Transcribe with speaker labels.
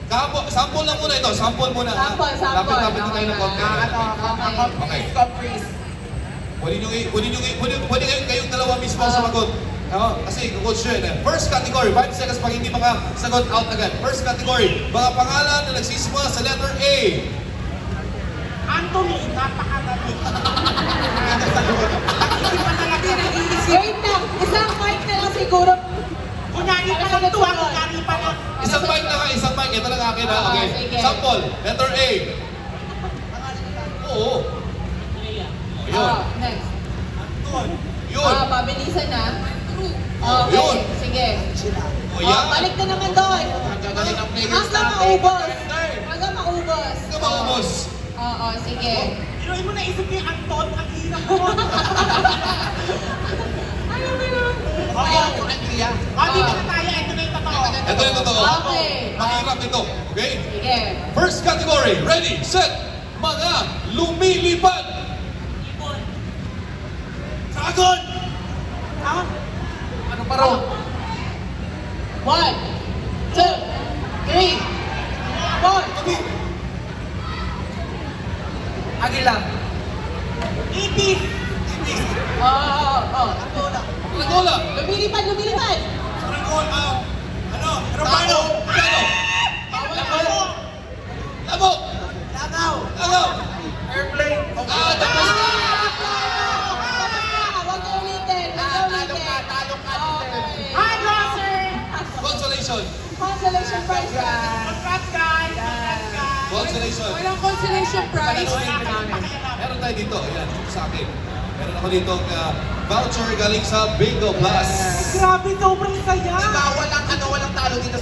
Speaker 1: Sample lang muna ito. Sample muna.
Speaker 2: Sample.
Speaker 1: Lapit-lapit na tayo ng konti. Okay. Pwede kayong dalawa mismo sumagot. Kasi coach yun eh. First category, 5 seconds pag hindi makasagot out agad. First category, mga pangalan na nagsisimula sa letter A.
Speaker 3: Anthony, napakadali. Nag-isip pa talaga.
Speaker 2: Wait lang, isang mic na lang siguro.
Speaker 3: Kunyari pa lang tuwa, kunyari pa lang.
Speaker 1: Isang mic na ka, isang mic. Ito lang akin ha. Okay.
Speaker 2: Sige.
Speaker 1: Sample, letter A. Oo. Yun.
Speaker 2: Next.
Speaker 1: Yun.
Speaker 2: Pabilisan na.
Speaker 1: Oh,
Speaker 2: Okay,
Speaker 1: yun.
Speaker 2: sige.
Speaker 1: O yan.
Speaker 2: Balik na naman doon. Hanggang maubos. Hanggang maubos.
Speaker 1: Ikaw maubos.
Speaker 2: Oo, sige.
Speaker 3: Inuin mo naisip niya, Anton, ang hirap mo.
Speaker 2: Alam mo yun.
Speaker 3: Oo, Andrea. Dito na tayo, ito na yung totoo.
Speaker 1: Ito yung totoo.
Speaker 2: Okay.
Speaker 1: Mahirap ito. Okay?
Speaker 2: Sige.
Speaker 1: First category. Ready, set. Mga lumilipad. Dragon!
Speaker 3: Ah,
Speaker 1: Ano pa raw?
Speaker 2: 1, 2, 3, 4.
Speaker 1: Agila.
Speaker 3: ipis.
Speaker 2: Oo.
Speaker 1: Lagola.
Speaker 2: Lumilipad.
Speaker 1: Dragon. Ano?
Speaker 3: Romano.
Speaker 1: Labo. Labo.
Speaker 3: Lagaw.
Speaker 1: Labo.
Speaker 3: Airplane.
Speaker 1: Tapos
Speaker 2: Huwag na ulitin.
Speaker 3: Hairdresser.
Speaker 1: consolation.
Speaker 2: Consolation prize ka.
Speaker 3: Congrats, guys. Congrats, guys.
Speaker 1: Consolation.
Speaker 2: Walang consolation prize.
Speaker 1: Meron tayo dito. Ayan, sa akin. Meron ako dito voucher galing sa Bingo Plus.
Speaker 3: Grabe, sobrang saya.
Speaker 4: Walang talo dito